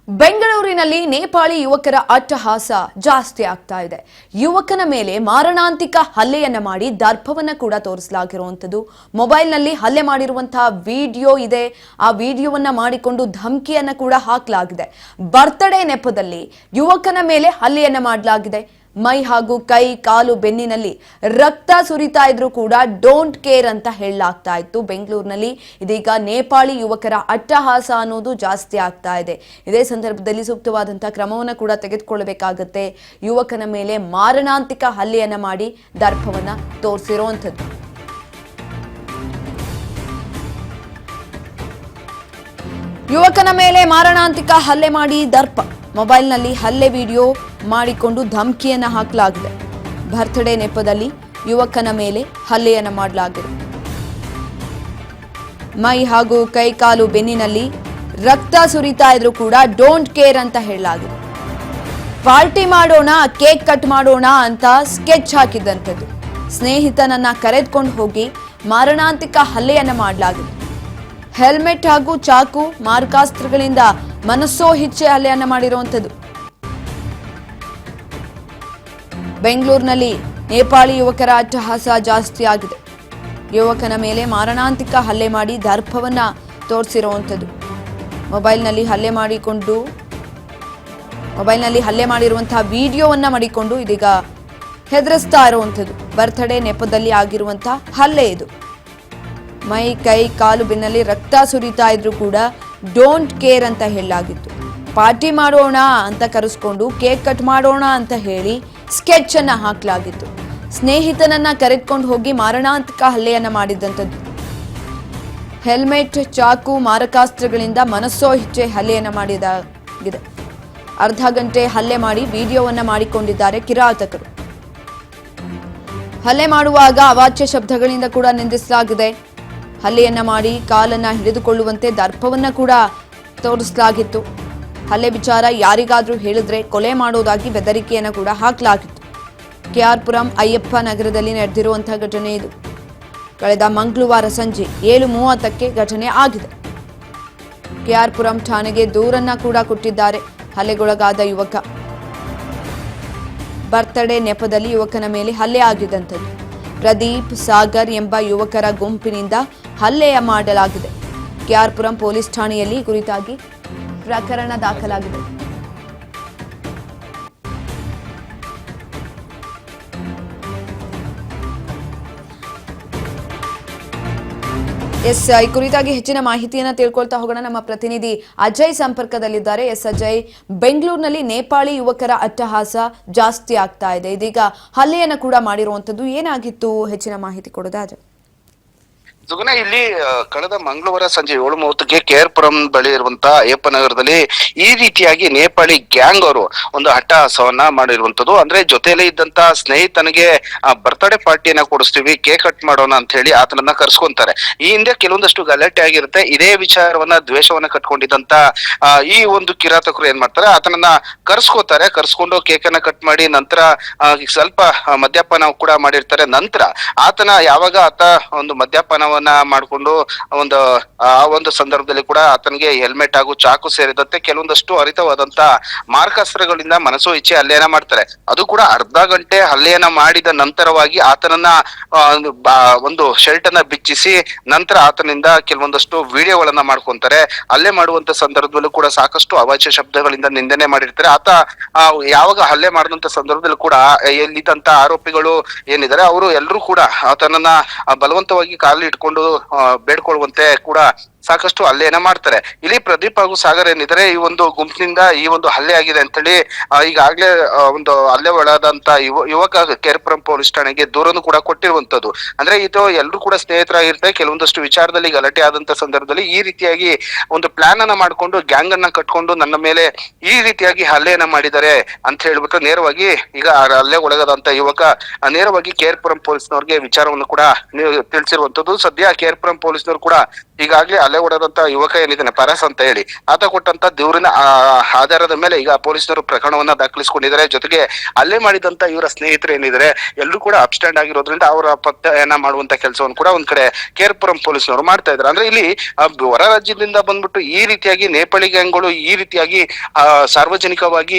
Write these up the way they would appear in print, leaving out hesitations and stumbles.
ಬೆಂಗಳೂರಿನಲ್ಲಿ ನೇಪಾಳಿ ಯುವಕರ ಅಟ್ಟಹಾಸ ಜಾಸ್ತಿ ಆಗ್ತಾ ಇದೆ. ಯುವಕನ ಮೇಲೆ ಮಾರಣಾಂತಿಕ ಹಲ್ಲೆಯನ್ನ ಮಾಡಿ ದರ್ಪವನ್ನ ಕೂಡ ತೋರಿಸಲಾಗಿರುವಂತದ್ದು. ಮೊಬೈಲ್ನಲ್ಲಿ ಹಲ್ಲೆ ಮಾಡಿರುವಂತಹ ವಿಡಿಯೋ ಇದೆ. ಆ ವಿಡಿಯೋವನ್ನ ಮಾಡಿಕೊಂಡು ಧಮಕಿಯನ್ನ ಕೂಡ ಹಾಕಲಾಗಿದೆ. ಬರ್ತ್ಡೇ ನೆಪದಲ್ಲಿ ಯುವಕನ ಮೇಲೆ ಹಲ್ಲೆಯನ್ನ ಮಾಡಲಾಗಿದೆ. ಮೈ ಹಾಗೂ ಕೈ ಕಾಲು ಬೆನ್ನಿನಲ್ಲಿ ರಕ್ತ ಸುರಿತಾ ಇದ್ರೂ ಕೂಡ ಡೋಂಟ್ ಕೇರ್ ಅಂತ ಹೇಳಲಾಗ್ತಾ ಇತ್ತು. ಬೆಂಗಳೂರಿನಲ್ಲಿ ಇದೀಗ ನೇಪಾಳಿ ಯುವಕರ ಅಟ್ಟಹಾಸ ಅನ್ನೋದು ಜಾಸ್ತಿ ಆಗ್ತಾ ಇದೆ. ಇದೇ ಸಂದರ್ಭದಲ್ಲಿ ಸೂಕ್ತವಾದಂತಹ ಕ್ರಮವನ್ನು ಕೂಡ ತೆಗೆದುಕೊಳ್ಳಬೇಕಾಗುತ್ತೆ. ಯುವಕನ ಮೇಲೆ ಮಾರಣಾಂತಿಕ ಹಲ್ಲೆಯನ್ನ ಮಾಡಿ ದರ್ಪವನ್ನ ತೋರಿಸಿರುವಂಥದ್ದು. ಯುವಕನ ಮೇಲೆ ಮಾರಣಾಂತಿಕ ಹಲ್ಲೆ ಮಾಡಿ ದರ್ಪ. ಮೊಬೈಲ್ನಲ್ಲಿ ಹಲ್ಲೆ ವಿಡಿಯೋ ಮಾಡಿಕೊಂಡು ಧಮಕಿಯನ್ನ ಹಾಕಲಾಗಿದೆ. ಬರ್ತ್ಡೇ ನೆಪದಲ್ಲಿ ಯುವಕನ ಮೇಲೆ ಹಲ್ಲೆಯನ್ನ ಮಾಡಲಾಗಿದೆ. ಮೈ ಹಾಗೂ ಕೈ ಕಾಲು ಬೆನ್ನಿನಲ್ಲಿ ರಕ್ತ ಸುರಿತಾ ಇದ್ರೂ ಕೂಡ ಡೋಂಟ್ ಕೇರ್ ಅಂತ ಹೇಳಲಾಗಿದೆ. ಪಾರ್ಟಿ ಮಾಡೋಣ, ಕೇಕ್ ಕಟ್ ಮಾಡೋಣ ಅಂತ ಸ್ಕೆಚ್ ಹಾಕಿದ್ದಂಥದ್ದು. ಸ್ನೇಹಿತನನ್ನ ಕರೆದುಕೊಂಡು ಹೋಗಿ ಮಾರಣಾಂತಿಕ ಹಲ್ಲೆಯನ್ನ ಮಾಡಲಾಗಿದೆ. ಹೆಲ್ಮೆಟ್ ಹಾಗೂ ಚಾಕು ಮಾರಕಾಸ್ತ್ರಗಳಿಂದ ಮನಸೋಇಚ್ಛೆ ಹಲ್ಲೆಯನ್ನ ಮಾಡಿರುವಂಥದ್ದು. ಬೆಂಗಳೂರಿನಲ್ಲಿ ನೇಪಾಳಿ ಯುವಕರ ಅಟ್ಟಹಾಸ ಜಾಸ್ತಿ ಆಗಿದೆ. ಯುವಕನ ಮೇಲೆ ಮಾರಣಾಂತಿಕ ಹಲ್ಲೆ ಮಾಡಿ ದರ್ಪವನ್ನ ತೋರಿಸಿರುವಂಥದ್ದು. ಮೊಬೈಲ್ನಲ್ಲಿ ಹಲ್ಲೆ ಮಾಡಿರುವಂತಹ ವಿಡಿಯೋವನ್ನ ಮಾಡಿಕೊಂಡು ಇದೀಗ ಹೆದರಿಸ್ತಾ ಇರುವಂಥದ್ದು. ಬರ್ತ್ಡೇ ನೆಪದಲ್ಲಿ ಆಗಿರುವಂತಹ ಹಲ್ಲೆ ಇದು. ಮೈ ಕೈ ಕಾಲು ಬೆನ್ನಲ್ಲಿ ರಕ್ತ ಸುರಿತಾ ಇದ್ರೂ ಕೂಡ ಡೋಂಟ್ ಕೇರ್ ಅಂತ ಹೇಳಲಾಗಿತ್ತು. ಪಾರ್ಟಿ ಮಾಡೋಣ ಅಂತ ಕರೆಸ್ಕೊಂಡು ಕೇಕ್ ಕಟ್ ಮಾಡೋಣ ಅಂತ ಹೇಳಿ ಸ್ಕೆಚ್ ಅನ್ನ ಹಾಕಲಾಗಿತ್ತು. ಸ್ನೇಹಿತನನ್ನ ಕರೆದುಕೊಂಡು ಹೋಗಿ ಮಾರಣಾಂತಿಕ ಹಲ್ಲೆಯನ್ನ ಮಾಡಿದ್ದಂಥದ್ದು. ಹೆಲ್ಮೆಟ್, ಚಾಕು, ಮಾರಕಾಸ್ತ್ರಗಳಿಂದ ಮನಸೋಇಚ್ಛೆ ಹಲ್ಲೆಯನ್ನ ಮಾಡಿದಾಗಿದೆ. ಅರ್ಧ ಗಂಟೆ ಹಲ್ಲೆ ಮಾಡಿ ವಿಡಿಯೋವನ್ನ ಮಾಡಿಕೊಂಡಿದ್ದಾರೆ ಕಿರಾತಕರು. ಹಲ್ಲೆ ಮಾಡುವಾಗ ಅವಾಚ್ಯ ಶಬ್ದಗಳಿಂದ ಕೂಡ ನಿಂದಿಸಲಾಗಿದೆ. ಹಲ್ಲೆಯನ್ನ ಮಾಡಿ ಕಾಲನ್ನ ಹಿಡಿದುಕೊಳ್ಳುವಂತೆ ದರ್ಪವನ್ನ ಕೂಡ ತೋರಿಸಲಾಗಿತ್ತು. ಹಲ್ಲೆ ವಿಚಾರ ಯಾರಿಗಾದ್ರೂ ಹೇಳಿದ್ರೆ ಕೊಲೆ ಮಾಡೋದಾಗಿ ಬೆದರಿಕೆಯನ್ನ ಕೂಡ ಹಾಕಲಾಗಿತ್ತು. ಕೆಆರ್ಪುರಂ ಅಯ್ಯಪ್ಪ ನಗರದಲ್ಲಿ ನಡೆದಿರುವಂತಹ ಘಟನೆ ಇದು. ಕಳೆದ ಮಂಗಳವಾರ ಸಂಜೆ 7:30ಕ್ಕೆ ಘಟನೆ ಆಗಿದೆ. ಕೆಆರ್ಪುರಂ ಠಾಣೆಗೆ ದೂರನ್ನ ಕೂಡ ಕೊಟ್ಟಿದ್ದಾರೆ ಹಲ್ಲೆಗೊಳಗಾದ ಯುವಕ. ಬರ್ತ್ಡೇ ನೆಪದಲ್ಲಿ ಯುವಕನ ಮೇಲೆ ಹಲ್ಲೆ ಆಗಿದ್ದಂಥದ್ದು. ಪ್ರದೀಪ್, ಸಾಗರ್ ಎಂಬ ಯುವಕರ ಗುಂಪಿನಿಂದ ಹಲ್ಲೆಯ ಮಾಡಲಾಗಿದೆ. ಕೆಆರ್ಪುರಂ ಪೊಲೀಸ್ ಠಾಣೆಯಲ್ಲಿ ಕುರಿತಾಗಿ ಪ್ರಕರಣ ದಾಖಲಾಗಿದೆ. ಈ ಕುರಿತಾಗಿ ಹೆಚ್ಚಿನ ಮಾಹಿತಿಯನ್ನ ತಿಳ್ಕೊಳ್ತಾ ಹೋಗೋಣ. ನಮ್ಮ ಪ್ರತಿನಿಧಿ ಅಜಯ್ ಸಂಪರ್ಕದಲ್ಲಿದ್ದಾರೆ. ಅಜಯ್, ಬೆಂಗಳೂರಿನಲ್ಲಿ ನೇಪಾಳಿ ಯುವಕರ ಅಟ್ಟಹಾಸ ಜಾಸ್ತಿ ಆಗ್ತಾ ಇದೆ. ಇದೀಗ ಹಲ್ಲೆಯನ್ನ ಕೂಡ ಮಾಡಿರುವಂತದ್ದು. ಏನಾಗಿತ್ತು, ಹೆಚ್ಚಿನ ಮಾಹಿತಿ ಕೊಡೋದಾ ಅಜಯ್? ಸುಗುಣ, ಇಲ್ಲಿ ಕಳೆದ ಮಂಗಳವಾರ ಸಂಜೆ 7:30ಕ್ಕೆ ಕೆಆರ್ಪುರಂ ಬಳಿ ಇರುವಂತಹ ಅಯ್ಯಪ್ಪ ನಗರದಲ್ಲಿ ಈ ರೀತಿಯಾಗಿ ನೇಪಾಳಿ ಗ್ಯಾಂಗ್ ಅವರು ಒಂದು ಅಟ್ಟಹಾಸವನ್ನ ಮಾಡಿರುವಂತದ್ದು. ಅಂದ್ರೆ ಜೊತೆಯಲ್ಲಿ ಇದ್ದಂತ ಸ್ನೇಹಿತನಿಗೆ ಬರ್ತ್ಡೇ ಪಾರ್ಟಿಯನ್ನ ಕೊಡಿಸ್ತೀವಿ, ಕೇಕ್ ಕಟ್ ಮಾಡೋಣ ಅಂತ ಹೇಳಿ ಆತನನ್ನ ಕರ್ಸ್ಕೊಂತಾರೆ. ಈ ಹಿಂದೆ ಕೆಲವೊಂದಷ್ಟು ಗಲಾಟೆ ಆಗಿರುತ್ತೆ. ಇದೇ ವಿಚಾರವನ್ನ ದ್ವೇಷವನ್ನ ಕಟ್ಕೊಂಡಿದ್ದಂತ ಈ ಒಂದು ಕಿರಾತಕರು ಏನ್ ಮಾಡ್ತಾರೆ, ಆತನನ್ನ ಕರ್ಸ್ಕೊಂಡು ಕೇಕ್ ಅನ್ನ ಕಟ್ ಮಾಡಿ ನಂತರ ಸ್ವಲ್ಪ ಮದ್ಯಪಾನ ಕೂಡ ಮಾಡಿರ್ತಾರೆ. ನಂತರ ಯಾವಾಗ ಆತ ಒಂದು ಮದ್ಯಪಾನವನ್ನ ಮಾಡ್ಕೊಂಡು ಆ ಒಂದು ಸಂದರ್ಭದಲ್ಲಿ ಕೂಡ ಆತನಿಗೆ ಹೆಲ್ಮೆಟ್ ಹಾಗೂ ಚಾಕು ಸೇರಿದಂತೆ ಕೆಲವೊಂದಷ್ಟು ಹರಿತವಾದಂತ ಮಾರಕಾಸ್ತ್ರಗಳಿಂದ ಮನಸೋ ಇಚ್ಛೆ ಹಲ್ಲೆಯನ್ನ ಮಾಡ್ತಾರೆ. ಅದು ಕೂಡ ಅರ್ಧ ಗಂಟೆ ಹಲ್ಲೆಯನ್ನ ಮಾಡಿದ ನಂತರವಾಗಿ ಆತನನ್ನ ಒಂದು ಶರ್ಟ್ ಅನ್ನ ಬಿಚ್ಚಿಸಿ ನಂತರ ಆತನಿಂದ ಕೆಲವೊಂದಷ್ಟು ವಿಡಿಯೋಗಳನ್ನ ಮಾಡ್ಕೊಂತಾರೆ. ಹಲ್ಲೆ ಮಾಡುವಂತ ಸಂದರ್ಭದಲ್ಲೂ ಕೂಡ ಸಾಕಷ್ಟು ಅವಾಚ್ಯ ಶಬ್ದಗಳಿಂದ ನಿಂದನೆ ಮಾಡಿರ್ತಾರೆ. ಆತ ಯಾವಾಗ ಹಲ್ಲೆ ಮಾಡಿದಂತ ಸಂದರ್ಭದಲ್ಲಿ ಕೂಡ ಇಲ್ಲಿದ್ದಂತ ಆರೋಪಿಗಳು ಏನಿದ್ದಾರೆ ಅವರು ಎಲ್ಲರೂ ಕೂಡ ಆತನನ್ನ ಬಲವಂತವಾಗಿ ಕಾಲು ಇಟ್ಕೊಂಡು ಬೇಡ್ಕೊಳ್ಳುವಂತೆ ಕೂಡ ಸಾಕಷ್ಟು ಹಲ್ಲೆಯನ್ನ ಮಾಡ್ತಾರೆ. ಇಲ್ಲಿ ಪ್ರದೀಪ್ ಹಾಗೂ ಸಾಗರ್ ಏನಿದ್ದಾರೆ, ಈ ಒಂದು ಗುಂಪಿನಿಂದ ಈ ಒಂದು ಹಲ್ಲೆ ಆಗಿದೆ ಅಂತೇಳಿ ಈಗಾಗ್ಲೇ ಒಂದು ಹಲ್ಲೆ ಒಳಗಾದಂತ ಯುವಕ ಕೆಆರ್ಪುರಂ ಪೊಲೀಸ್ ಠಾಣೆಗೆ ದೂರನ್ನು ಕೂಡ ಕೊಟ್ಟಿರುವಂತದ್ದು. ಅಂದ್ರೆ ಇದು ಎಲ್ಲರೂ ಕೂಡ ಸ್ನೇಹಿತರಾಗಿರ್ತಾರೆ. ಕೆಲವೊಂದಷ್ಟು ವಿಚಾರದಲ್ಲಿ ಗಲಾಟೆ ಆದಂತ ಸಂದರ್ಭದಲ್ಲಿ ಈ ರೀತಿಯಾಗಿ ಒಂದು ಪ್ಲಾನ್ ಅನ್ನ ಮಾಡ್ಕೊಂಡು ಗ್ಯಾಂಗ್ ಅನ್ನ ಕಟ್ಕೊಂಡು ನನ್ನ ಮೇಲೆ ಈ ರೀತಿಯಾಗಿ ಹಲ್ಲೆಯನ್ನ ಮಾಡಿದ್ದಾರೆ ಅಂತ ಹೇಳ್ಬಿಟ್ಟು ನೇರವಾಗಿ ಈಗ ಹಲ್ಲೆ ಒಳಗಾದಂತ ಯುವಕ ನೇರವಾಗಿ ಕೆಆರ್ಪುರಂ ಪೊಲೀಸ್ನವ್ರಿಗೆ ವಿಚಾರವನ್ನು ಕೂಡ ತಿಳಿಸಿರುವಂತದ್ದು. ಸದ್ಯ ಕೆಆರ್ಪುರಂ ಪೊಲೀಸ್ನವರು ಕೂಡ ಈಗಾಗ್ಲೇ ಹಲ್ಲೆ ಹೊಡೆದಂತ ಯುವಕ ಏನಿದ್ದಾನೆ ಪರಸ್ ಅಂತ ಹೇಳಿ ಆತ ಕೊಟ್ಟಂತ ದೂರಿನ ಆಧಾರದ ಮೇಲೆ ಈಗ ಪೊಲೀಸರು ಪ್ರಕರಣವನ್ನ ದಾಖಲಿಸಿಕೊಂಡಿದ್ದಾರೆ. ಜೊತೆಗೆ ಹಲ್ಲೆ ಮಾಡಿದಂತ ಇವರ ಸ್ನೇಹಿತರು ಏನಿದ್ದಾರೆ ಎಲ್ಲರೂ ಕೂಡ ಅಬ್ಸ್ಟ್ಯಾಂಡ್ ಆಗಿರೋದ್ರಿಂದ ಅವರ ಪತ್ತೆಯನ್ನ ಮಾಡುವಂತ ಕೆಲಸವನ್ನು ಕೂಡ ಒಂದ್ ಕಡೆ ಕೇರ್ಪುರಂ ಪೊಲೀಸ್ನವರು ಮಾಡ್ತಾ ಇದ್ದಾರೆ. ಅಂದ್ರೆ ಇಲ್ಲಿ ಹೊರ ರಾಜ್ಯದಿಂದ ಬಂದ್ಬಿಟ್ಟು ಈ ರೀತಿಯಾಗಿ ನೇಪಾಳಿ ಗ್ಯಾಂಗ್ಗಳು ಈ ರೀತಿಯಾಗಿ ಸಾರ್ವಜನಿಕವಾಗಿ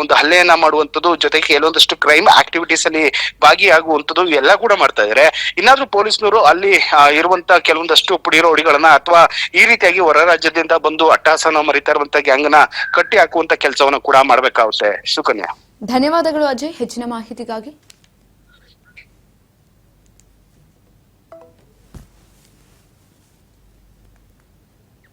ಒಂದು ಹಲ್ಲೆಯನ್ನ ಮಾಡುವಂತದ್ದು, ಜೊತೆಗೆ ಕೆಲವೊಂದಷ್ಟು ಕ್ರೈಮ್ ಆಕ್ಟಿವಿಟೀಸ್ ಅಲ್ಲಿ ಭಾಗಿಯಾಗುವಂತದ್ದು ಇವೆಲ್ಲ ಕೂಡ ಮಾಡ್ತಾ ಇದ್ದಾರೆ. ಇನ್ನಾದ್ರೂ ಪೊಲೀಸ್ನವರು ಅಲ್ಲಿ ಇರುವಂತ ಕೆಲವೊಂದಷ್ಟು ಪುಡಿರೋಡಿಗಳನ್ನ ಅಥವಾ ಈ ರೀತಿಯಾಗಿ ಹೊರ ರಾಜ್ಯದಿಂದ ಬಂದು ಅಟ್ಟಹಾಸನ ಮರಿತಾ ಇರುವಂತ ಗ್ಯಾಂಗ್ ನ ಕಟ್ಟಿ ಹಾಕುವಂತ ಕೆಲಸವನ್ನ ಕೂಡ ಮಾಡ್ಬೇಕಾಗುತ್ತೆ. ಸುಕನ್ಯಾ, ಧನ್ಯವಾದಗಳು ಅಜಯ್ ಹೆಚ್ಚಿನ ಮಾಹಿತಿಗಾಗಿ.